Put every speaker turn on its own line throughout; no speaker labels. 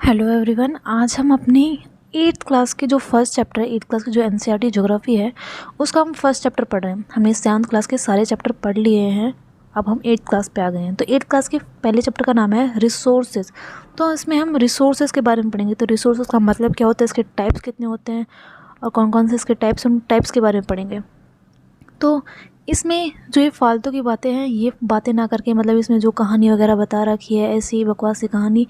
Hello everyone. आज हम अपनी एट्थ क्लास के जो फर्स्ट चैप्टर है, एट्थ क्लास की जो एनसीईआरटी ज्योग्राफी है, उसका हम फर्स्ट चैप्टर पढ़ रहे हैं। हमने सेवन्थ क्लास के सारे चैप्टर पढ़ लिए हैं, अब हम एट्थ क्लास पे आ गए हैं। तो एट्थ क्लास के पहले चैप्टर का नाम है रिसोर्सेज। तो इसमें हम रिसोर्सेज के बारे में पढ़ेंगे। तो रिसोर्सेज का मतलब क्या होता है, इसके टाइप्स कितने होते हैं और कौन कौन से इसके टाइप्स, हम टाइप्स के बारे में पढ़ेंगे। तो इसमें जो ये फालतू की बातें हैं, ये बातें ना करके, मतलब इसमें जो कहानी वगैरह बता रखी है, ऐसी बकवास सी कहानी,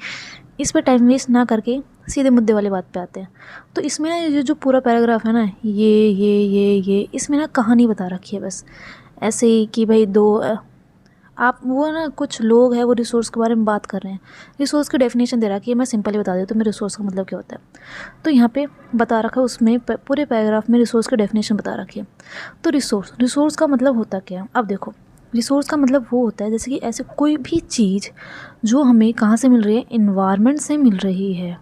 इस पर टाइम वेस्ट ना करके सीधे मुद्दे वाली बात पे आते हैं। तो इसमें ना ये जो पूरा पैराग्राफ है ना, ये इसमें ना कहानी बता रखी है बस ऐसे ही कि भाई आप वो ना कुछ लोग हैं वो रिसोर्स के बारे में बात कर रहे हैं। रिसोर्स की डेफिनेशन दे रखी है, मैं सिंपली बता देती हूँ मैं रिसोर्स का मतलब क्या होता है। तो यहाँ पे बता रखा है, उसमें पूरे पैराग्राफ में रिसोर्स की डेफिनेशन बता रखी है। तो रिसोर्स का मतलब होता क्या है, अब देखो। रिसोर्स का मतलब वो होता है जैसे कि ऐसे कोई भी चीज़ जो हमें कहाँ से मिल रही है, इन्वायरमेंट से मिल रही है।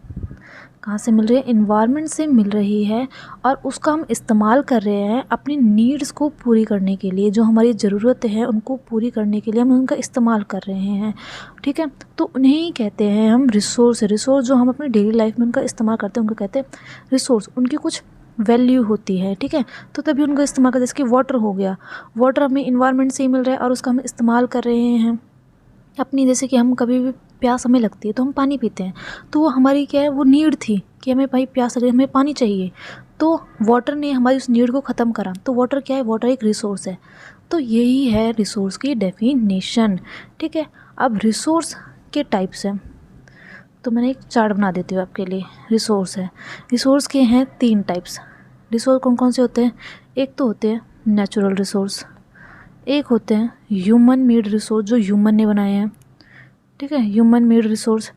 कहाँ से मिल रही है, इन्वायरमेंट से मिल रही है, और उसका हम इस्तेमाल कर रहे हैं अपनी नीड्स को पूरी करने के लिए। जो हमारी ज़रूरतें हैं उनको पूरी करने के लिए हम उनका इस्तेमाल कर रहे हैं, ठीक है। तो उन्हें ही कहते हैं हम रिसोर्स जो हम अपनी डेली लाइफ में उनका इस्तेमाल करते हैं उनको कहते हैं रिसोर्स। उनकी कुछ वैल्यू होती है, ठीक है। तो तभी उनका इस्तेमाल करते हैं। जैसे कि वाटर हो गया, वाटर हमें इन्वायरमेंट से ही मिल रहा है और उसका हम इस्तेमाल कर रहे हैं अपनी। जैसे कि हम कभी भी प्यास हमें लगती है तो हम पानी पीते हैं, तो वो हमारी क्या है, वो नीड थी कि हमें भाई प्यास लग रही है, हमें पानी चाहिए। तो वाटर ने हमारी उस नीड को ख़त्म करा। तो वाटर क्या है, वाटर एक रिसोर्स है। तो यही है रिसोर्स की डेफिनेशन, ठीक है। अब रिसोर्स के टाइप्स हैं, तो मैंने एक चार्ट बना देती हूँ आपके लिए। रिसोर्स है, रिसोर्स के हैं 3 टाइप्स। रिसोर्स कौन कौन से होते हैं, एक तो होते हैं नेचुरल रिसोर्स, एक होते हैं ह्यूमन मेड रिसोर्स जो ह्यूमन ने बनाए हैं, ठीक है, ह्यूमन मेड रिसोर्स।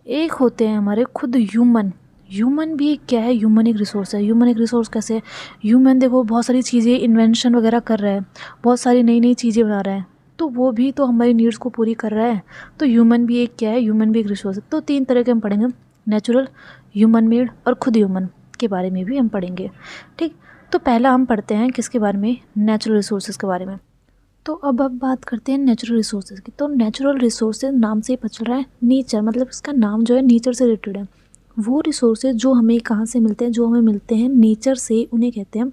एक होते हैं हमारे खुद ह्यूमन भी क्या है, ह्यूमन एक रिसोर्स है। ह्यूमन एक रिसोर्स कैसे है, ह्यूमन देखो बहुत सारी चीज़ें इन्वेंशन वगैरह कर रहा है, बहुत सारी नई नई चीज़ें बना रहा है, तो वो भी तो हमारी नीड्स को पूरी कर रहा है। तो ह्यूमन भी एक क्या है, ह्यूमन भी एक रिसोर्स है। तो 3 तरह के हम पढ़ेंगे, नेचुरल, ह्यूमन मेड और खुद ह्यूमन के बारे में भी हम पढ़ेंगे, ठीक। तो पहला हम पढ़ते हैं किसके बारे में, नेचुरल रिसोर्सेज के बारे में। तो अब बात करते हैं नेचुरल रिसोर्सेज की। तो नेचुरल रिसोर्सेज नाम से ही पता चल रहा है नेचर, मतलब इसका नाम जो है नेचर से रिलेटेड है। वो रिसोर्सेज जो हमें कहाँ से मिलते हैं, जो हमें मिलते हैं नेचर से, उन्हें कहते हैं हम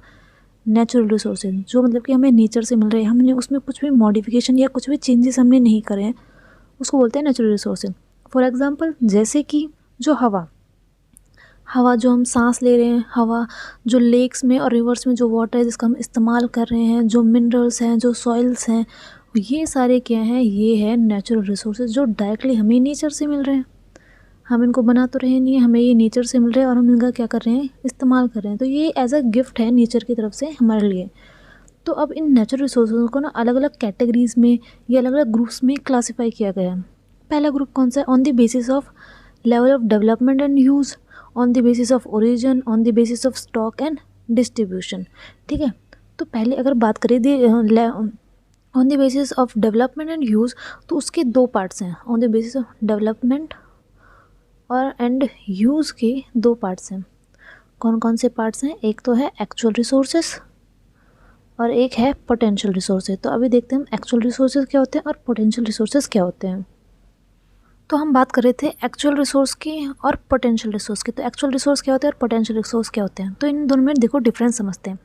नेचुरल रिसोर्सेज। जो मतलब कि हमें नेचर से मिल रहे हैं, हमने उसमें कुछ भी मॉडिफिकेशन या कुछ भी चेंजेस हमने नहीं करे हैं, उसको बोलते हैं नेचुरल रिसोर्सेज। फॉर एग्जाम्पल जैसे कि जो हवा जो हम सांस ले रहे हैं, हवा जो लेक्स में और रिवर्स में जो वाटर है जिसका हम इस्तेमाल कर रहे हैं, जो मिनरल्स हैं, जो सॉइल्स हैं, ये सारे क्या हैं, ये है नेचुरल रिसोर्सेज जो डायरेक्टली हमें नेचर से मिल रहे हैं। हम इनको बना तो रहे नहीं, हमें ये नेचर से मिल रहे हैं और हम इनका क्या कर रहे हैं, इस्तेमाल कर रहे हैं। तो ये एज अ गिफ्ट है नेचर की तरफ से हमारे लिए। तो अब इन नेचुरल रिसोर्सेज को ना अलग अलग कैटेगरीज में या अलग अलग ग्रुप्स में क्लासीफाई किया गया है। पहला ग्रुप कौन सा है, on the basis of level of development and use, on the basis of origin, on the basis of stock and distribution, ठीक है। तो पहले अगर बात करें on the basis of development and use, तो उसके 2 पार्ट्स हैं। On the basis of development और एंड यूज़ के 2 पार्ट्स हैं। कौन कौन से पार्ट्स हैं, एक तो है एक्चुअल रिसोर्सेज और एक है पोटेंशियल रिसोर्सेज। तो अभी देखते हैं हम एक्चुअल रिसोर्सेज क्या होते हैं और पोटेंशियल रिसोर्सेज क्या होते हैं। तो हम बात कर रहे थे एक्चुअल रिसोर्स की और पोटेंशियल रिसोर्स की। तो एक्चुअल रिसोर्स क्या होते हैं और पोटेंशियल रिसोर्स क्या होते हैं, तो इन दोनों में देखो डिफरेंस समझते हैं।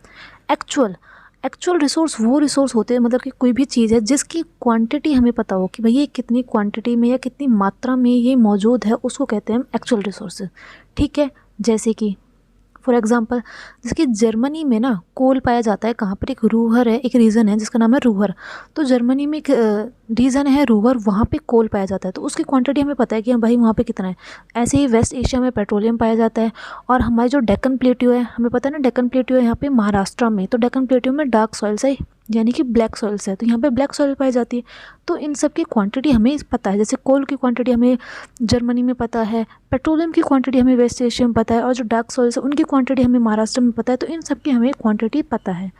एक्चुअल रिसोर्स वो रिसोर्स होते हैं, मतलब कि कोई भी चीज़ है जिसकी क्वांटिटी हमें पता हो कि भाई ये कितनी क्वांटिटी में या कितनी मात्रा में ये मौजूद है, उसको कहते हैं हम एक्चुअल रिसोर्सेज, ठीक है। जैसे कि फॉर एग्जांपल जैसे कि जर्मनी में ना कोल पाया जाता है, कहाँ पर, एक रूहर है, एक रीजन है जिसका नाम है रूहर। तो जर्मनी में एक रीजन है रूहर, वहाँ पे कोल पाया जाता है, तो उसकी क्वांटिटी हमें पता है कि भाई वहाँ पे कितना है। ऐसे ही वेस्ट एशिया में पेट्रोलियम पाया जाता है। और हमारी जो डेक्कन प्लेट्यू है, हमें पता है ना डेक्कन प्लेट्यू है यहाँ पे महाराष्ट्र में, तो डेक्कन प्लेट्यू में डार्क सॉइल्स है, यानी कि ब्लैक सॉइल्स है, तो यहाँ पे ब्लैक सॉइल पाई जाती है। तो इन सब की क्वांटिटी हमें पता है। जैसे कोल की क्वांटिटी हमें जर्मनी में पता है, पेट्रोलियम की क्वांटिटी हमें वेस्ट एशिया में पता है, और जो डार्क सॉइल्स है उनकी क्वांटिटी हमें महाराष्ट्र में पता है। तो इन सब की हमें क्वांटिटी पता है,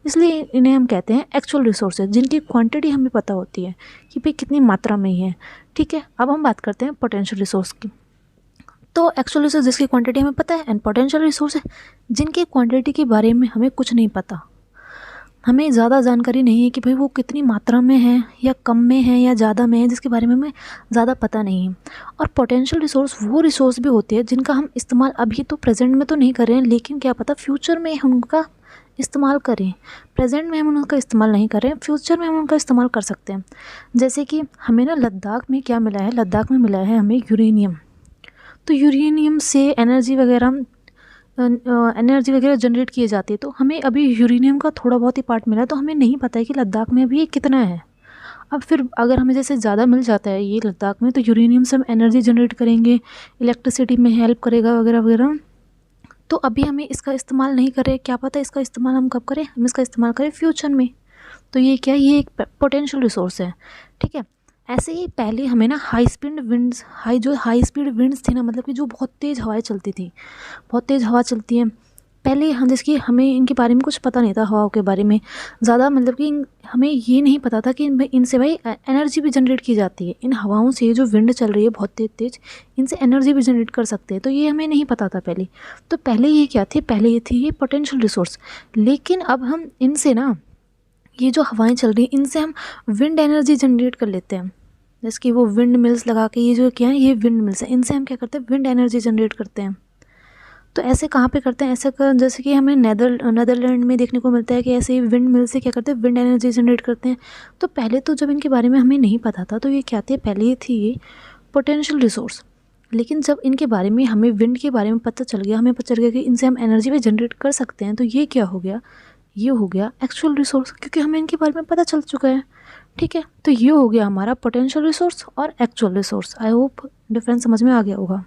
इसलिए इन्हें हम कहते हैं एक्चुअल रिसोर्सेज, जिनकी क्वांटिटी हमें पता होती है कि भाई कितनी मात्रा में ही है, ठीक है। अब हम बात करते हैं पोटेंशियल रिसोर्स की। तो एक्चुअल रिसोर्स जिसकी क्वांटिटी हमें पता है, एंड पोटेंशियल रिसोर्स है जिनकी क्वांटिटी के बारे में हमें कुछ नहीं पता। हमें ज़्यादा जानकारी नहीं है कि भाई वो कितनी मात्रा में है या कम में है या ज़्यादा में है, जिसके बारे में हमें ज़्यादा पता नहीं है। और पोटेंशियल रिसोर्स वो रिसोर्स भी होते हैं जिनका हम इस्तेमाल अभी तो प्रेजेंट में तो नहीं कर रहे हैं, लेकिन क्या पता फ्यूचर में हम उनका इस्तेमाल करें। प्रेजेंट में हम उनका इस्तेमाल नहीं कर रहे हैं, फ्यूचर में हम उनका इस्तेमाल कर सकते हैं। जैसे कि हमें ना लद्दाख में क्या मिला है, लद्दाख में मिला है हमें यूरेनियम। तो यूरेनियम से एनर्जी वगैरह जनरेट किए जाती है। तो हमें अभी यूरेनियम का थोड़ा बहुत ही पार्ट मिला है, तो हमें नहीं पता है कि लद्दाख में अभी ये कितना है। अब फिर अगर हमें जैसे ज़्यादा मिल जाता है ये लद्दाख में, तो यूरेनियम से हम एनर्जी जनरेट करेंगे, इलेक्ट्रिसिटी में हेल्प करेगा वगैरह वगैरह। तो अभी हमें इसका इस्तेमाल नहीं करें, क्या पता इसका इस्तेमाल हम कब करें, हम इसका इस्तेमाल करें फ्यूचर में। तो ये क्या है, ये एक पोटेंशियल रिसोर्स है, ठीक है। ऐसे ही पहले हमें ना हाई स्पीड विंड्स थी ना, मतलब कि जो बहुत तेज़ हवाएं चलती थी, बहुत तेज़ हवा चलती है। पहले हम जैसे कि हमें इनके बारे में कुछ पता नहीं था, हवाओं के बारे में ज़्यादा, मतलब कि हमें ये नहीं पता था कि इनसे भाई एनर्जी भी जनरेट की जाती है। इन हवाओं से जो विंड चल रही है बहुत तेज़ तेज़, इनसे एनर्जी भी जनरेट कर सकते हैं। तो ये हमें नहीं पता था पहले। तो पहले ये क्या थी, पहले ये थी ये पोटेंशियल रिसोर्स। लेकिन अब हम इनसे ना, ये जो हवाएं चल रही हैं इनसे हम विंड एनर्जी जनरेट कर लेते हैं। जैसे कि वो विंड मिल्स लगा के, ये जो क्या है ये विंड मिल्स है, इनसे हम क्या करते हैं, विंड एनर्जी जनरेट करते हैं। तो ऐसे कहाँ पे करते हैं, ऐसे कर जैसे कि हमें नेदरलैंड में देखने को मिलता है कि ऐसे ही विंड मिल से क्या करते हैं, विंड एनर्जी जनरेट करते हैं। तो पहले तो जब इनके बारे में हमें नहीं पता था, तो ये क्या थे, पहले ये थी ये पोटेंशियल रिसोर्स। लेकिन जब इनके बारे में हमें विंड के बारे में पता चल गया, हमें पता चल गया कि इनसे हम एनर्जी भी जनरेट कर सकते हैं, तो ये क्या हो गया, ये हो गया एक्चुअल रिसोर्स, क्योंकि हमें इनके बारे में पता चल चुका है, ठीक है। तो ये हो गया हमारा पोटेंशियल रिसोर्स और actual resource. I hope difference समझ में आ गया होगा।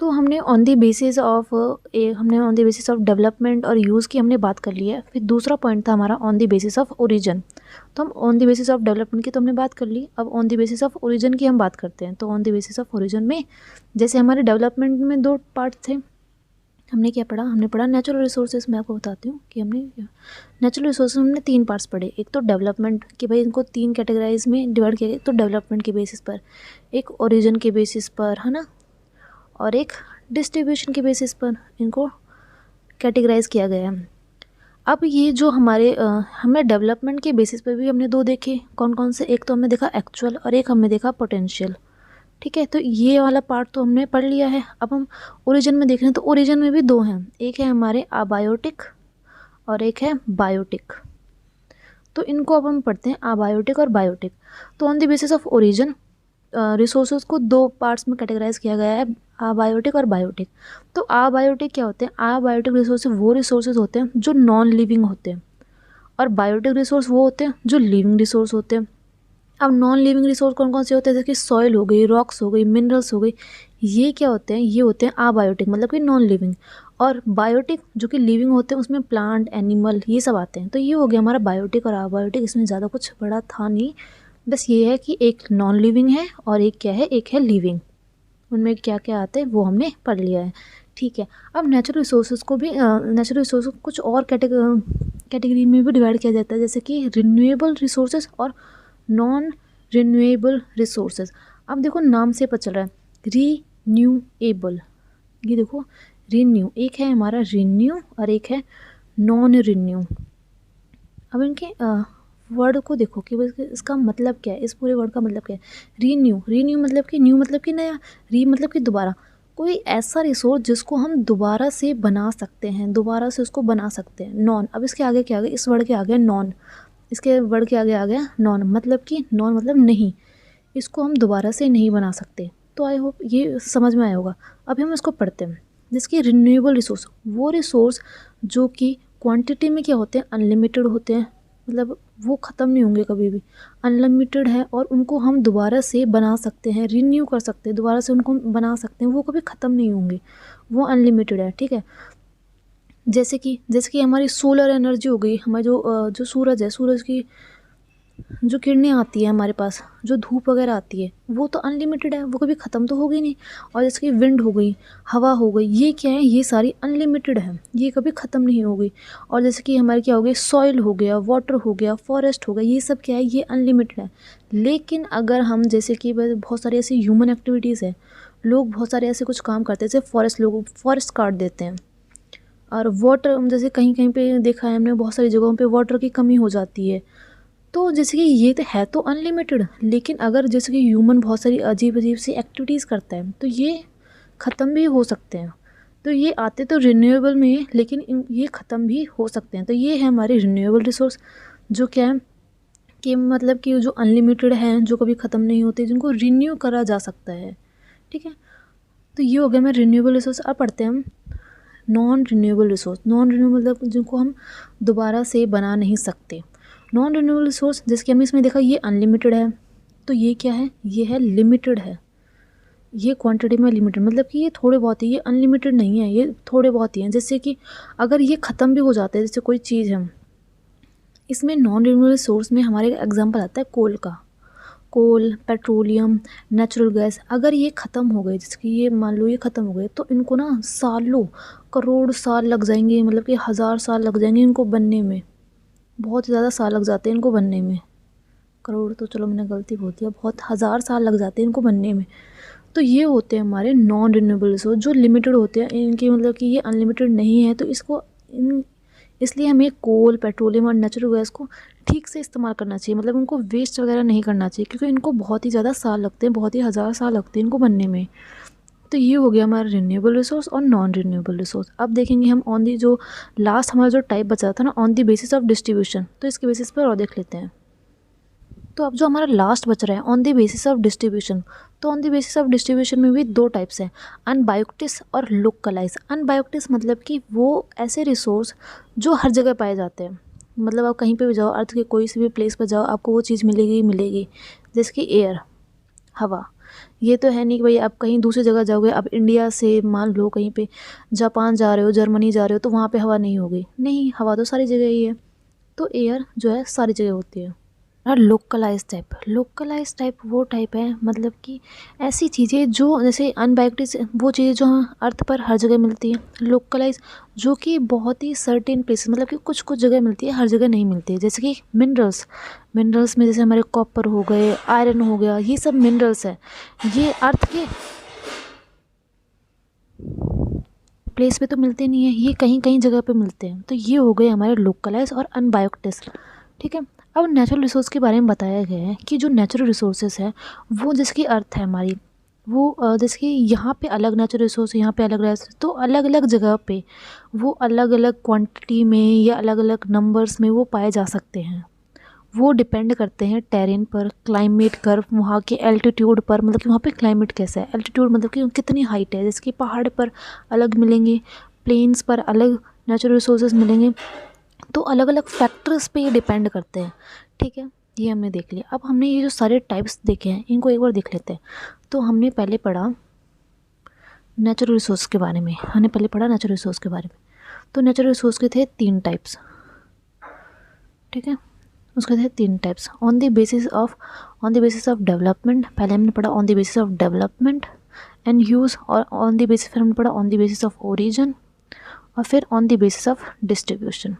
तो हमने on the basis of development और यूज़ की हमने बात कर ली है। फिर दूसरा पॉइंट था हमारा on the basis of origin. तो हम on the basis of development की तो हमने बात कर ली, अब on the basis of origin की हम बात करते हैं। तो on the basis of origin में जैसे हमारे डेवलपमेंट में दो पार्ट थे, हमने क्या पढ़ा, हमने पढ़ा नेचुरल रिसोर्सेज। मैं आपको बताती हूँ कि हमने नेचुरल रिसोर्सेज हमने 3 पार्ट्स पढ़े। एक तो डेवलपमेंट कि भाई इनको 3 कैटेगराइज में डिवाइड किया गया, तो डेवलपमेंट के बेसिस पर, एक ओरिजिन के बेसिस पर, है ना, और एक डिस्ट्रीब्यूशन के बेसिस पर इनको कैटेगराइज किया गया है। अब ये जो हमने डेवलपमेंट के बेसिस पर भी हमने 2 देखे, कौन कौन से, एक तो हमने देखा एक्चुअल और एक हमने देखा पोटेंशियल, ठीक है। तो ये वाला पार्ट तो हमने पढ़ लिया है। अब हम ओरिजिन में देख रहे हैं, तो ओरिजिन में भी 2 हैं, एक है हमारे अबायोटिक और एक है बायोटिक। तो इनको अब हम पढ़ते हैं, अबायोटिक और बायोटिक। तो on the basis of origin resources को 2 पार्ट्स में कैटेगराइज किया गया है, अबायोटिक और बायोटिक। तो अबायोटिक क्या होते हैं, अबायोटिक रिसोर्सेज वो रिसोर्सेज होते हैं जो नॉन लिविंग होते हैं, और बायोटिक रिसोर्स वो होते हैं जो लिविंग रिसोर्स होते हैं। अब नॉन लिविंग रिसोर्स कौन कौन से होते हैं, जैसे कि सॉइल हो गई, रॉक्स हो गई, मिनरल्स हो गई, ये क्या होते हैं, ये होते हैं अबायोटिक, मतलब कि नॉन लिविंग। और बायोटिक जो कि लिविंग होते हैं, उसमें प्लांट, एनिमल, ये सब आते हैं। तो ये हो गया हमारा बायोटिक और अबायोटिक। इसमें ज़्यादा कुछ बड़ा था नहीं, बस ये है कि एक नॉन लिविंग है और एक क्या है, एक है लिविंग। उनमें क्या क्या आते हैं वो हमने पढ़ लिया है, ठीक है। अब नेचुरल रिसोर्सेज को भी नेचुरल रिसोर्स को कुछ और कैटेगरी में भी डिवाइड किया जाता है, जैसे कि रिन्यूएबल रिसोर्सेज और नॉन रिन्यूएबल रिसोर्सेज। अब देखो नाम से पता चल रहा है रिन्यूएबल, ये देखो रिन्यू, एक है हमारा रिन्यू और एक है नॉन रिन्यू। अब इनके वर्ड को देखो कि इसका मतलब क्या है, इस पूरे वर्ड का मतलब क्या है। रीन्यू मतलब कि न्यू मतलब कि नया, री मतलब कि दोबारा, कोई ऐसा रिसोर्स जिसको हम दोबारा से बना सकते हैं, दोबारा से उसको बना सकते हैं। नॉन, अब इसके आगे क्या आ गया, इस वर्ड के आगे नॉन, इसके वर्ड के आगे आ गया नॉन, मतलब कि नॉन मतलब नहीं, इसको हम दोबारा से नहीं बना सकते। तो आई होप ये समझ में आया होगा। अभी हम इसको पढ़ते हैं। जिसकी रिन्यूएबल रिसोर्स, वो रिसोर्स जो कि क्वांटिटी में क्या होते हैं, अनलिमिटेड होते हैं, मतलब वो ख़त्म नहीं होंगे कभी भी, अनलिमिटेड है, और उनको हम दोबारा से बना सकते हैं, रिन्यू कर सकते हैं, दोबारा से उनको बना सकते हैं, वो कभी ख़त्म नहीं होंगे, वो अनलिमिटेड है, ठीक है। जैसे कि हमारी सोलर एनर्जी हो गई, हमारा जो सूरज है, सूरज की जो किरणें आती है हमारे पास, जो धूप वगैरह आती है, वो तो अनलिमिटेड है, वो कभी ख़त्म तो होगी नहीं। और जैसे कि विंड हो गई, हवा हो गई, ये क्या है, ये सारी अनलिमिटेड है, ये कभी ख़त्म नहीं होगी। और जैसे कि हमारे क्या हो गई, सॉइल हो गया, वाटर हो गया, फॉरेस्ट हो गया, ये सब क्या है, ये अनलिमिटेड है। लेकिन अगर हम जैसे कि बहुत सारी ऐसी ह्यूमन एक्टिविटीज़ है, लोग बहुत सारे ऐसे कुछ काम करते हैं, जैसे फॉरेस्ट, लोग फॉरेस्ट काट देते हैं, और वाटर, जैसे कहीं कहीं पे देखा है हमने, बहुत सारी जगहों पे वाटर की कमी हो जाती है। तो जैसे कि ये तो है तो अनलिमिटेड, लेकिन अगर जैसे कि ह्यूमन बहुत सारी अजीब अजीब सी एक्टिविटीज़ करता है तो ये ख़त्म भी हो सकते हैं। तो ये आते तो रिन्यूएबल में है, लेकिन ये ख़त्म भी हो सकते हैं। तो ये है हमारे रिन्यूएबल रिसोर्स, जो क्या है कि मतलब कि जो अनलिमिटेड हैं, जो कभी ख़त्म नहीं होते, जिनको रिन्यू करा जा सकता है। ठीक है, तो ये हो गया मैं रिन्यूएबल रिसोर्स। अब पढ़ते हैं हम non renewable resource. Non renewable मतलब जिनको हम दोबारा से बना नहीं सकते। नॉन रिन्यूएबल रिसोर्स जैसे कि हमने इसमें देखा ये अनलिमिटेड है, तो ये क्या है, ये है लिमिटेड है। ये क्वांटिटी में लिमिटेड मतलब कि ये थोड़े बहुत ही, ये अनलिमिटेड नहीं है, ये थोड़े बहुत ही हैं। जैसे कि अगर ये ख़त्म भी हो जाते हैं, जैसे कोई चीज़ है, इसमें नॉन रिन्यूएबल सोर्स में हमारे एग्जांपल आता है कोल का। कोल, पेट्रोलियम, नेचुरल गैस, अगर ये ख़त्म हो गए, जैसे कि ये मान लो ये ख़त्म हो गए, तो इनको ना सालों, करोड़ साल लग जाएंगे, मतलब कि 1000 साल लग जाएंगे इनको बनने में। बहुत ज़्यादा साल लग जाते हैं इनको बनने में। करोड़ तो चलो मैंने गलती बोल दिया, बहुत 1000 साल लग जाते हैं इनको बनने में। तो ये होते हैं हमारे नॉन रिन्यूएबल रिसोर्स, जो लिमिटेड होते हैं। इनकी मतलब कि ये अनलिमिटेड नहीं है, तो इसको इसलिए हमें कोल, पेट्रोलियम और नेचुरल गैस को ठीक से इस्तेमाल करना चाहिए, मतलब उनको वेस्ट वगैरह नहीं करना चाहिए, क्योंकि इनको बहुत ही ज़्यादा साल लगते हैं, बहुत ही 1000 साल लगते हैं इनको बनने में। तो ये हो गया हमारा रिन्यूएबल रिसोर्स और नॉन रिन्यूएबल रिसोर्स। अब देखेंगे हम ऑन दी जो लास्ट हमारा जो टाइप बचा था ना, on the basis of distribution, तो इसके बेसिस पर और देख लेते हैं। तो अब जो हमारा लास्ट बच रहा है on the basis of distribution, तो on the basis of distribution में भी दो टाइप्स हैं, अनबायोटिक्स और लोकलाइज। अनबायोटिक्स मतलब कि वो ऐसे रिसोर्स जो हर जगह पाए जाते हैं, मतलब आप कहीं पे भी जाओ, अर्थ के कोई से भी प्लेस पर जाओ, आपको वो चीज़ मिलेगी ही मिलेगी। जैसे कि एयर, हवा। ये तो है नहीं कि भाई आप कहीं दूसरी जगह जाओगे, आप इंडिया से मान लो कहीं पे जापान जा रहे हो, जर्मनी जा रहे हो, तो वहाँ पे हवा नहीं होगी, नहीं, हवा तो सारी जगह ही है। तो एयर जो है सारी जगह होती है। और लोकलाइज टाइप वो टाइप है, मतलब कि ऐसी चीज़ें जो जैसे अनबायोटिक्स, वो चीज़ें जो अर्थ पर हर जगह मिलती है। लोकलाइज जो कि बहुत ही सर्टेन प्लेसेस, मतलब कि कुछ कुछ जगह मिलती है, हर जगह नहीं मिलती है। जैसे कि मिनरल्स में जैसे हमारे कॉपर हो गए, आयरन हो गया, ये सब मिनरल्स है, ये अर्थ के प्लेस पे तो मिलते नहीं है, ये कहीं कहीं जगह पे मिलते हैं। तो ये हो गए हमारे लोकलाइज और अनबायोटिक्स। ठीक है, अब नेचुरल रिसोर्स के बारे में बताया गया है कि जो नेचुरल रिसोर्सेज है वो जिसकी अर्थ है हमारी, वो जैसे कि यहाँ पे अलग नेचुरल रिसोर्स, यहाँ पे अलग रिसोर्स, तो अलग अलग जगह पे वो अलग अलग क्वांटिटी में या अलग अलग नंबर्स में वो पाए जा सकते हैं। वो डिपेंड करते हैं टेरेन पर, क्लाइमेट कर्व, वहाँ के एल्टीट्यूड पर, मतलब कि वहाँ पे क्लाइमेट कैसा है। एल्टीट्यूड मतलब कि कितनी हाइट है, जैसे कि पहाड़ पर अलग मिलेंगे, प्लेन्स पर अलग नेचुरल रिसोर्सेज मिलेंगे। तो अलग अलग फैक्टर्स पे ये डिपेंड करते हैं। ठीक है, ये हमने देख लिया। अब हमने ये जो सारे टाइप्स देखे हैं इनको एक बार देख लेते हैं। तो हमने पहले पढ़ा नेचुरल रिसोर्स के बारे में, तो नेचुरल रिसोर्स के थे 3 टाइप्स। ठीक है, उसके थे 3 types. On the basis of development, पहले हमने पढ़ा on the basis of development and use, और ऑन द बेसिस, फिर हमने पढ़ा on the basis of origin, और फिर on the basis of distribution.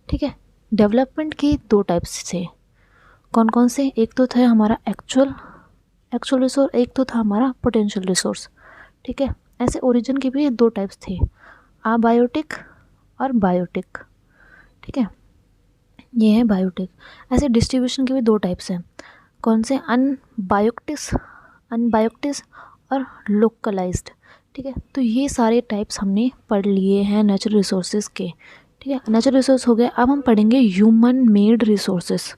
ठीक है, डेवलपमेंट के 2 टाइप्स थे, कौन कौन से, एक तो था हमारा एक्चुअल रिसोर्स, एक तो था हमारा पोटेंशियल रिसोर्स। ठीक है, ऐसे ओरिजिन के भी 2 टाइप्स थे, अबायोटिक और बायोटिक। ठीक है, ये है बायोटिक। ऐसे डिस्ट्रीब्यूशन के भी 2 टाइप्स हैं, कौन से, अनबायोटिक्स और लोकलाइज्ड। ठीक है, तो ये सारे टाइप्स हमने पढ़ लिए हैं नेचुरल रिसोर्सेज के। ठीक है, नेचुरल रिसोर्स हो गया। अब हम पढ़ेंगे ह्यूमन मेड रिसोर्सेज।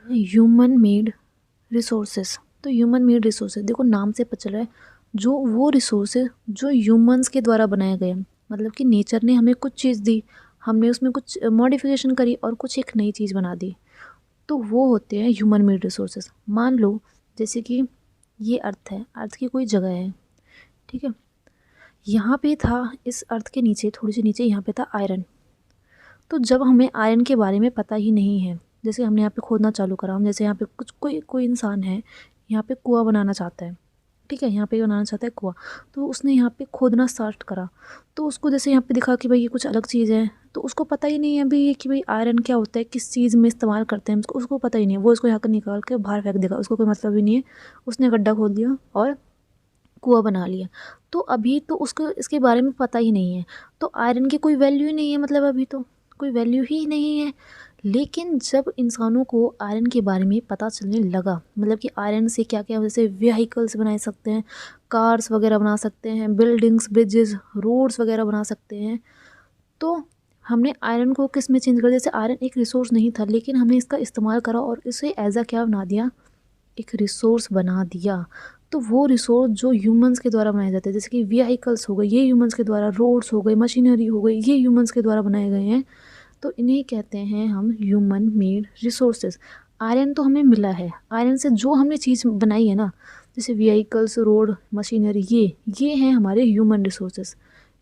तो ह्यूमन मेड रिसोर्सेज देखो नाम से पता चल रहा है, जो वो रिसोर्सेज जो ह्यूमंस के द्वारा बनाए गए, मतलब कि नेचर ने हमें कुछ चीज़ दी, हमने उसमें कुछ मॉडिफिकेशन करी और कुछ एक नई चीज़ बना दी, तो वो होते हैं ह्यूमन मेड रिसोर्सेज। मान लो जैसे कि ये अर्थ है, अर्थ की कोई जगह है। ठीक है, यहाँ पे था, इस अर्थ के नीचे, थोड़ी सी नीचे यहाँ पे था आयरन। तो जब हमें आयरन के बारे में पता ही नहीं है, जैसे हमने यहाँ पे खोदना चालू करा, हम जैसे यहाँ पे कुछ कोई इंसान है, यहाँ पे कुआं बनाना चाहता है। ठीक है, यहाँ पे बनाना चाहता है कुआं, तो उसने यहाँ पे खोदना स्टार्ट करा, तो उसको जैसे यहाँ पे दिखा कि भाई ये कुछ अलग चीज़ है, तो उसको पता ही नहीं है अभी कि भाई आयरन क्या होता है, किस चीज़ में इस्तेमाल करते हैं, उसको पता ही नहीं है। वो इसको यहाँ कर निकाल के बाहर फेंक देगा, उसको कोई मतलब ही नहीं है। उसने गड्ढा खोद दिया और कुआँ बना लिया। तो अभी तो उसको इसके बारे में पता ही नहीं है, तो आयरन की कोई वैल्यू ही नहीं है, मतलब अभी तो कोई वैल्यू ही नहीं है। लेकिन जब इंसानों को आयरन के बारे में पता चलने लगा, मतलब कि आयरन से क्या क्या जैसे व्हीकल्स बना सकते हैं, कार्स वगैरह बना सकते हैं, बिल्डिंग्स, ब्रिजेस, रोड्स वगैरह बना सकते हैं, तो हमने आयरन को किस में चेंज कर दिया। जैसे आयरन एक रिसोर्स नहीं था, लेकिन हमने इसका इस्तेमाल करा और इसे एज अ क्या बना दिया, एक रिसोर्स बना दिया। तो वो रिसोर्स जो ह्यूमंस के द्वारा बनाए जाते हैं, जैसे कि व्हीकल्स हो गए, ये ह्यूमंस के द्वारा, रोड्स हो गए, मशीनरी हो गई, ये ह्यूमंस के द्वारा बनाए गए हैं, तो इन्हें कहते हैं हम ह्यूमन मेड रिसोर्सेज। आयरन तो हमें मिला है, आयरन से जो हमने चीज़ बनाई है ना, जैसे व्हीकल्स, रोड, मशीनरी, ये हैं हमारे human resources,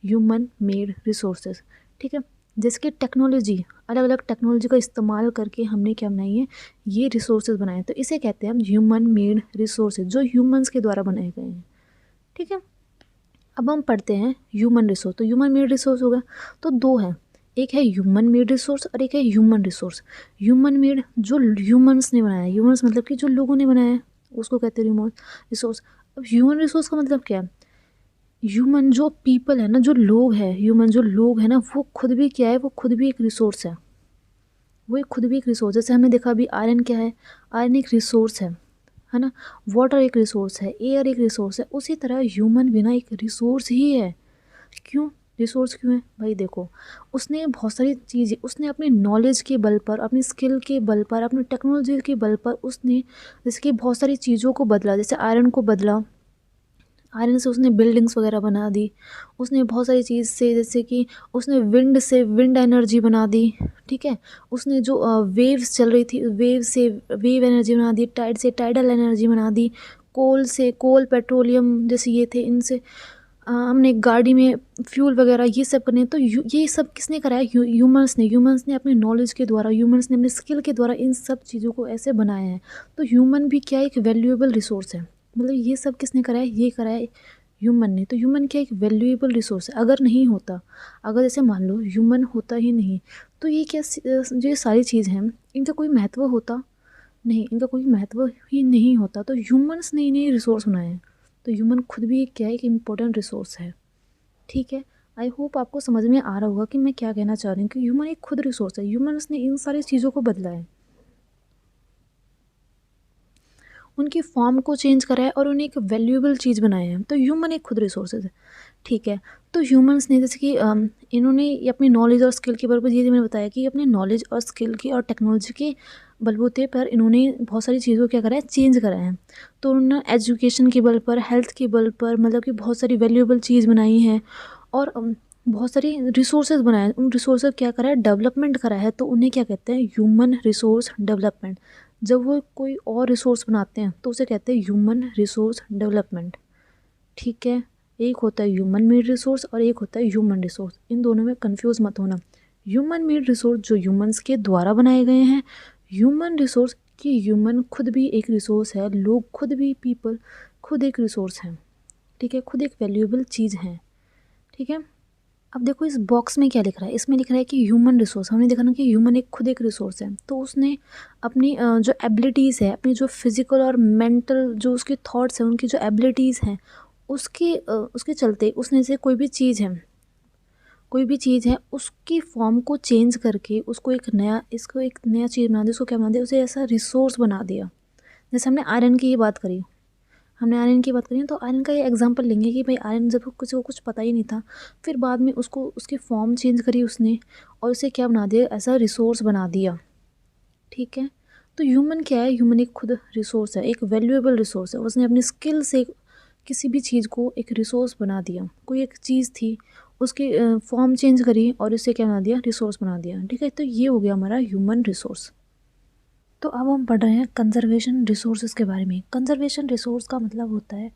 human made resources. ठीक है, जैसे कि टेक्नोलॉजी, अलग अलग टेक्नोलॉजी का इस्तेमाल करके हमने क्या बनाई है, ये रिसोर्सेज बनाए हैं, तो इसे कहते हैं हम ह्यूमन मेड रिसोर्सेज, जो ह्यूमंस के द्वारा बनाए गए हैं। ठीक है, अब हम पढ़ते हैं ह्यूमन रिसोर्स। तो ह्यूमन मेड रिसोर्स होगा, तो दो हैं, एक है ह्यूमन मेड रिसोर्स और एक है ह्यूमन रिसोर्स। ह्यूमन मेड जो ह्यूमंस ने बनाया है, ह्यूमंस मतलब कि जो लोगों ने बनाया है, उसको कहते हैं ह्यूमन रिसोर्स। अब ह्यूमन रिसोर्स का मतलब क्या है, ह्यूमन जो पीपल है ना, जो लोग हैं, ह्यूमन जो लोग हैं ना, वो खुद भी क्या है, वो खुद भी एक रिसोर्स है, वो एक खुद भी एक रिसोर्स। जैसे हमने देखा अभी आयरन क्या है, आयरन एक रिसोर्स है ना, वाटर एक रिसोर्स है, एयर एक रिसोर्स है, उसी तरह ह्यूमन भी ना एक रिसोर्स ही है। क्यों रिसोर्स क्यों है भाई, देखो उसने बहुत सारी चीज़ें, उसने अपने नॉलेज के बल पर, अपनी स्किल के बल पर, अपनी टेक्नोलॉजी के बल पर उसने जैसे कि बहुत सारी चीज़ों को बदला, जैसे आयरन को बदला, आयरन से उसने बिल्डिंग्स वगैरह बना दी, उसने बहुत सारी चीज़ से, जैसे कि उसने विंड से विंड एनर्जी बना दी। ठीक है, उसने जो वेव्स चल रही थी, वेव से वेव एनर्जी बना दी, टाइड से टाइडल एनर्जी बना दी, कोल से कोल, पेट्रोलियम जैसे ये थे, इनसे हमने गाड़ी में फ्यूल वगैरह ये सब करने, तो ये सब किसने करा है, ह्यूमंस ने अपने नॉलेज के द्वारा, ह्यूमंस ने अपने स्किल के द्वारा इन सब चीज़ों को ऐसे बनाया है। तो ह्यूमन भी क्या एक वैल्यूएबल रिसोर्स है, मतलब ये सब किसने करा है, ये करा है ह्यूमन ने। तो ह्यूमन क्या एक वैल्यूएबल रिसोर्स है, अगर नहीं होता, अगर जैसे मान लो ह्यूमन होता ही नहीं, तो ये क्या जो ये सारी चीज़ हैं, इनका कोई महत्व होता नहीं, इनका कोई महत्व ही नहीं होता। तो ह्यूमंस ने इन्हें रिसोर्स बनाए हैं, तो ह्यूमन खुद भी एक क्या है, एक इम्पोर्टेंट रिसोर्स है। ठीक है, आई होप आपको समझ में आ रहा होगा कि मैं क्या कहना चाह रही हूँ, कि ह्यूमन एक खुद रिसोर्स है, ह्यूमंस ने इन सारी चीज़ों को बदला है, उनकी फॉर्म को चेंज करा है और उन्हें एक वैल्यूएबल चीज़ बनाया है, तो ह्यूमन एक खुद रिसोर्सेज है। ठीक है, तो ह्यूमंस ने जैसे कि इन्होंने ये अपनी नॉलेज और स्किल के बलबूते, ये मैंने बताया कि अपने नॉलेज और स्किल की और टेक्नोलॉजी के बलबूते पर इन्होंने बहुत सारी चीज़ों को क्या करा है, चेंज करा है। तो उन्होंने एजुकेशन के बल पर, हेल्थ के बल पर, मतलब कि बहुत सारी वैल्यूएबल चीज़ बनाई है, और बहुत सारी रिसोर्सेज बनाए, उन रिसोर्सेज क्या करा है, डेवलपमेंट करा है, तो उन्हें क्या कहते हैं, ह्यूमन रिसोर्स डेवलपमेंट। जब वो कोई और रिसोर्स बनाते हैं तो उसे कहते हैं ह्यूमन रिसोर्स डेवलपमेंट। ठीक है, एक होता है ह्यूमन मेड रिसोर्स और एक होता है ह्यूमन रिसोर्स, इन दोनों में कंफ्यूज मत होना। ह्यूमन मेड रिसोर्स जो ह्यूमंस के द्वारा बनाए गए हैं, ह्यूमन रिसोर्स कि ह्यूमन खुद भी एक रिसोर्स है, लोग खुद भी, पीपल खुद एक रिसोर्स हैं। ठीक है, खुद एक वैल्यूएबल चीज़ है। ठीक है, अब देखो इस बॉक्स में क्या लिख रहा है, इसमें लिख रहा है कि ह्यूमन रिसोर्स, हमने देखा ना कि ह्यूमन एक खुद एक रिसोर्स है, तो उसने अपनी जो एबिलिटीज़ है, अपनी जो फिज़िकल और मेंटल जो उसके थॉट्स हैं, उनकी जो एबिलिटीज़ हैं, उसके चलते उसने जैसे कोई भी चीज़ है उसकी फॉर्म को चेंज करके उसको एक नया चीज़ बना दिया, उसको क्या बना दिया, उसे ऐसा रिसोर्स बना दिया। जैसे हमने आयरन की ये बात करी, हमने आयरन की बात करी तो आयरन का ये एग्जांपल लेंगे कि भाई आयरन जब किसी को कुछ पता ही नहीं था, फिर बाद में उसको उसकी फॉर्म चेंज करी उसने और उसे क्या बना दिया, ऐसा रिसोर्स बना दिया। ठीक है, तो ह्यूमन क्या है, ह्यूमन एक खुद रिसोर्स है, एक वैल्यूएबल रिसोर्स है, उसने अपनी स्किल से किसी भी चीज़ को एक रिसोर्स बना दिया। कोई एक चीज़ थी, उसकी फॉर्म चेंज करी और उसे क्या बना दिया, रिसोर्स बना दिया। ठीक है, तो ये हो गया हमारा ह्यूमन रिसोर्स। तो अब हम पढ़ रहे हैं कंजर्वेशन रिसोर्सेज के बारे में। कंजर्वेशन रिसोर्स का मतलब होता है,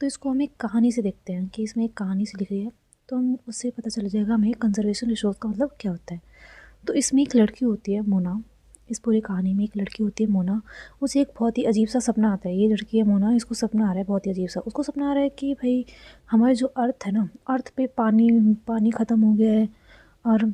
तो इसको हम एक कहानी से देखते हैं कि इसमें एक कहानी से लिखी है, तो हम उससे पता चल जाएगा हमें कंजर्वेशन रिसोर्स का मतलब क्या होता है। तो इसमें एक लड़की होती है मोना, इस पूरी कहानी में एक लड़की होती है मोना, उसे एक बहुत ही अजीब सा सपना आता है। ये लड़की है मोना, इसको सपना आ रहा है बहुत ही अजीब सा, उसको सपना आ रहा है कि भाई हमारे जो अर्थ है ना, अर्थ पे पानी पानी ख़त्म हो गया है, और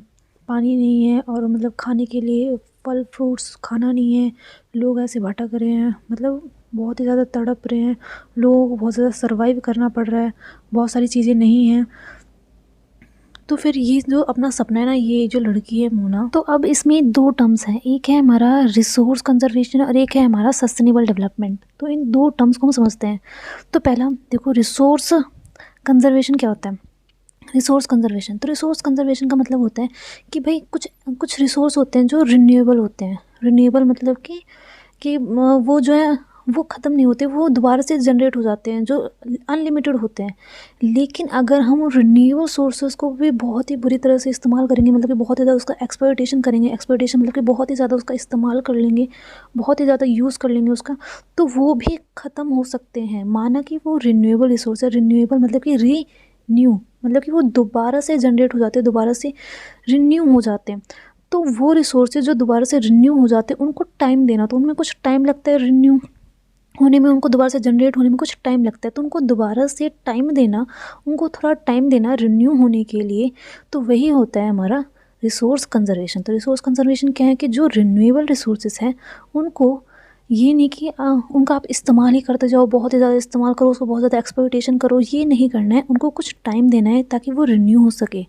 पानी नहीं है, और मतलब खाने के लिए फल फ्रूट्स खाना नहीं है, लोग ऐसे भटक रहे हैं, मतलब बहुत ही ज़्यादा तड़प रहे हैं, लोगों को बहुत ज़्यादा सर्वाइव करना पड़ रहा है, बहुत सारी चीज़ें नहीं हैं। तो फिर ये जो अपना सपना है ना, ये जो लड़की है मोना, तो अब इसमें 2 टर्म्स हैं, एक है हमारा रिसोर्स कंजर्वेशन और एक है हमारा सस्टेनेबल डेवलपमेंट। तो इन 2 टर्म्स को हम समझते हैं। तो पहला देखो, रिसोर्स कंजर्वेशन क्या होता है। रिसोर्स कंजर्वेशन, तो रिसोर्स कंजर्वेशन का मतलब होता है कि भाई कुछ रिसोर्स होते हैं जो रिन्यूएबल होते हैं। रिन्यूएबल मतलब कि वो जो है वो ख़त्म नहीं होते, वो दोबारा से जनरेट हो जाते हैं, जो अनलिमिटेड होते हैं। लेकिन अगर हम रिन्यूएबल सोर्सेज को भी बहुत ही बुरी तरह से इस्तेमाल करेंगे, मतलब कि बहुत ही ज़्यादा उसका एक्सप्लॉयटेशन करेंगे, एक्सप्लॉयटेशन मतलब कि बहुत ही ज़्यादा उसका इस्तेमाल कर लेंगे, बहुत ही ज़्यादा यूज़ कर लेंगे उसका, तो वो भी ख़त्म हो सकते हैं। माना कि वो रिन्यूएबल रिसोर्स है, रिन्यूएबल मतलब कि रीन्यू मतलब कि वो दोबारा से जनरेट हो जाते हैं, दोबारा से रिन्यू हो जाते हैं। तो वो रिसोर्सेज जो दोबारा से रिन्यू हो जाते हैं उनको टाइम देना, तो उनमें कुछ टाइम लगता है रिन्यू होने में, उनको दोबारा से जनरेट होने में कुछ टाइम लगता है, तो उनको दोबारा से टाइम देना, उनको थोड़ा टाइम देना रिन्यू होने के लिए, तो वही होता है हमारा रिसोर्स कंजर्वेशन। तो रिसोर्स कंजर्वेशन क्या है कि जो रिन्यूएबल रिसोर्सेज हैं उनको ये नहीं कि उनका आप इस्तेमाल ही करते जाओ, बहुत ही ज़्यादा इस्तेमाल करो, उसको बहुत ज़्यादा एक्सप्लॉयटेशन करो, ये नहीं करना है। उनको कुछ टाइम देना है ताकि वो रिन्यू हो सके,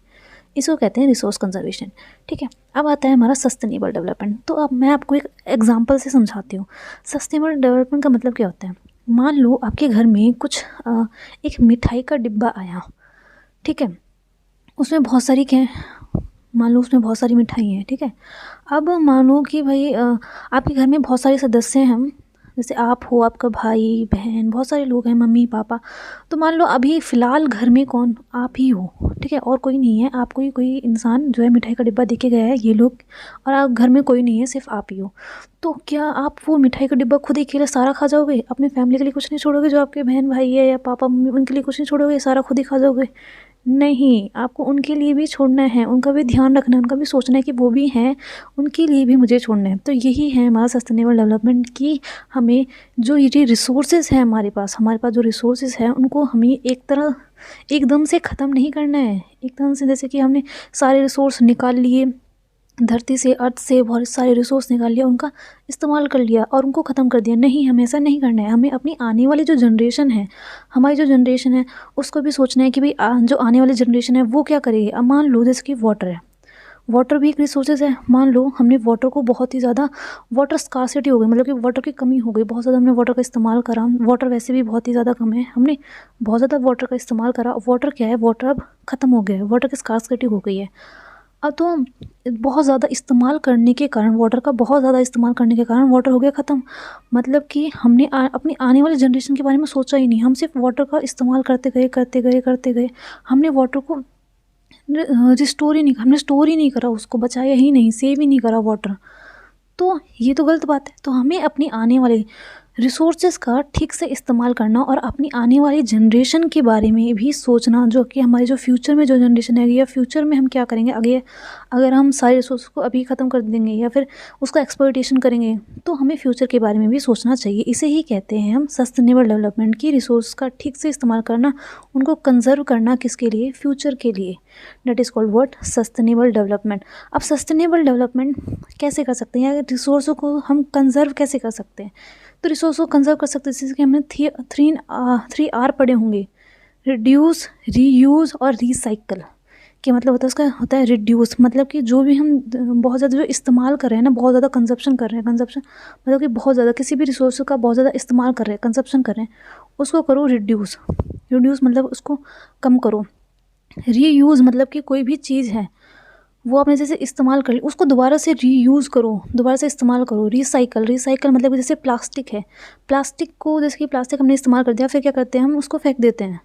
इसको कहते हैं रिसोर्स कंजर्वेशन। ठीक है, अब आता है हमारा सस्टेनेबल डेवलपमेंट। तो अब मैं आपको एक एग्जांपल से समझाती हूँ। सस्टेनेबल डेवलपमेंट का मतलब क्या होता है। मान लो आपके घर में कुछ एक मिठाई का डिब्बा आया, ठीक है, उसमें बहुत सारी क्या है, मान लो उसमें बहुत सारी मिठाई हैं, ठीक है। अब मानो कि भाई आपके घर में बहुत सारे सदस्य हैं, हम जैसे आप हो, आपका भाई बहन, बहुत सारे लोग हैं, मम्मी पापा। तो मान लो अभी फ़िलहाल घर में कौन, आप ही हो, ठीक है, और कोई नहीं है। आपको ही कोई इंसान जो है मिठाई का डिब्बा देके गया है, ये लोग, और आप घर में कोई नहीं है, सिर्फ आप ही हो। तो क्या आप वो मिठाई का डिब्बा खुद ही अकेले सारा खा जाओगे, अपने फैमिली के लिए कुछ नहीं छोड़ोगे, जो आपके बहन भाई है या पापा मम्मी, उनके लिए कुछ नहीं छोड़ोगे, सारा खुद ही खा जाओगे। नहीं, आपको उनके लिए भी छोड़ना है, उनका भी ध्यान रखना है, उनका भी सोचना है कि वो भी हैं, उनके लिए भी मुझे छोड़ना है। तो यही है हमारा सस्टेनेबल डेवलपमेंट की, हमें जो ये रिसोर्सेज हैं हमारे पास जो रिसोर्सेज हैं उनको हमें एक तरह एकदम से ख़त्म नहीं करना है। एकदम से जैसे कि हमने सारे रिसोर्स निकाल लिए धरती से, अर्थ से बहुत सारे रिसोर्स निकाल लिया, उनका इस्तेमाल कर लिया और उनको ख़त्म कर दिया। नहीं, हमें ऐसा नहीं करना है। हमें अपनी आने वाली जो जनरेशन है, हमारी जो जनरेशन है, उसको भी सोचना है कि भाई जो आने वाली जनरेशन है वो क्या करेगी। अब मान लो जैसे कि वाटर है, वाटर भी एक रिसोर्सेज है। मान लो हमने वाटर को बहुत ही ज़्यादा, वाटर स्कार्सिटी हो गई, मतलब कि वाटर की कमी हो गई, बहुत ज़्यादा हमने वाटर का इस्तेमाल करा। वाटर वैसे भी बहुत ही ज़्यादा कम है, हमने बहुत ज़्यादा वाटर का इस्तेमाल करा। वाटर क्या है, वाटर अब ख़त्म हो गया है, वाटर की स्कार्सिटी हो गई है। अब तो बहुत ज़्यादा इस्तेमाल करने के कारण, वाटर का बहुत ज़्यादा इस्तेमाल करने के कारण वाटर हो गया ख़त्म। मतलब कि हमने अपनी आने वाली जनरेशन के बारे में सोचा ही नहीं, हम सिर्फ वाटर का इस्तेमाल करते गए करते गए करते गए। हमने वाटर को रिस्टोर ही नहीं, हमने स्टोर ही नहीं करा, उसको बचाया ही नहीं, सेव ही नहीं करा वाटर। तो ये तो गलत बात है। तो हमें अपनी आने वाले रिसोर्सेज का ठीक से इस्तेमाल करना और अपनी आने वाली जनरेशन के बारे में भी सोचना, जो कि हमारे जो फ्यूचर में जो जनरेशन है, या फ्यूचर में हम क्या करेंगे आगे, अगर हम सारे रिसोर्स को अभी ख़त्म कर देंगे या फिर उसका एक्सप्लॉयटेशन करेंगे, तो हमें फ्यूचर के बारे में भी सोचना चाहिए। इसे ही कहते हैं हम सस्टेनेबल डेवलपमेंट की, रिसोर्स का ठीक से इस्तेमाल करना, उनको कंजर्व करना, किसके लिए, फ्यूचर के लिए। That is called word sustainable development. अब सस्टेनेबल डेवलपमेंट कैसे कर सकते हैं, या रिसोर्सों को हम कंजर्व कैसे कर सकते हैं। तो रिसोर्स को कंजर्व कर सकते हैं जैसे कि हमने 3 R पढ़े होंगे, रिड्यूस, रीयूज़ और रिसाइकल। क्या मतलब होता है उसका, होता है रिड्यूस मतलब कि जो भी हम बहुत ज़्यादा जो इस्तेमाल कर रहे हैं ना, बहुत ज़्यादा कंजप्शन कर रहे हैं, कंजप्शन मतलब कि बहुत ज़्यादा किसी भी रिसोर्स का बहुत ज़्यादा इस्तेमाल कर रहे हैं, कंजप्शन कर रहे हैं, उसको करो रिड्यूस। रिड्यूस मतलब उसको कम करो। रीयूज़ मतलब कि कोई भी चीज़ है वो आपने जैसे इस्तेमाल कर ली, उसको दोबारा से रीयूज़ करो, दोबारा से इस्तेमाल करो। रिसाइकल, रिसाइकल मतलब कि जैसे प्लास्टिक है, प्लास्टिक को जैसे कि प्लास्टिक हमने इस्तेमाल कर दिया, फिर क्या करते हैं हम उसको फेंक देते हैं।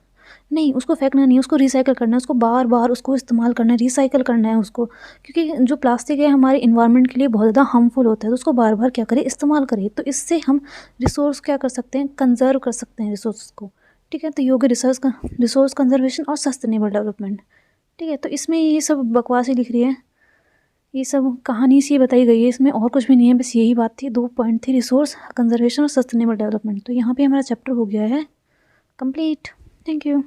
नहीं, उसको फेंकना नहीं, उसको रिसाइकिल करना है, उसको बार बार उसको इस्तेमाल करना है, रिसाइकिल करना है उसको। क्योंकि जो प्लास्टिक है हमारे इन्वायरमेंट के लिए बहुत ज़्यादा हार्मफुल होता है, तो उसको बार बार क्या करें, इस्तेमाल करें। तो इससे हम रिसोर्स क्या कर सकते हैं, कंजर्व कर सकते हैं रिसोर्स को। ठीक है, तो योग्य रिसोर्स कंजर्वेशन और सस्टेनेबल डेवलपमेंट। ठीक है, तो इसमें ये सब बकवास ही लिख रही है, ये सब कहानी सी बताई गई है, इसमें और कुछ भी नहीं है, बस यही बात थी। 2 पॉइंट थे, रिसोर्स कंजर्वेशन और सस्टेनेबल डेवलपमेंट। तो यहाँ पे हमारा चैप्टर हो गया है कंप्लीट। Thank you.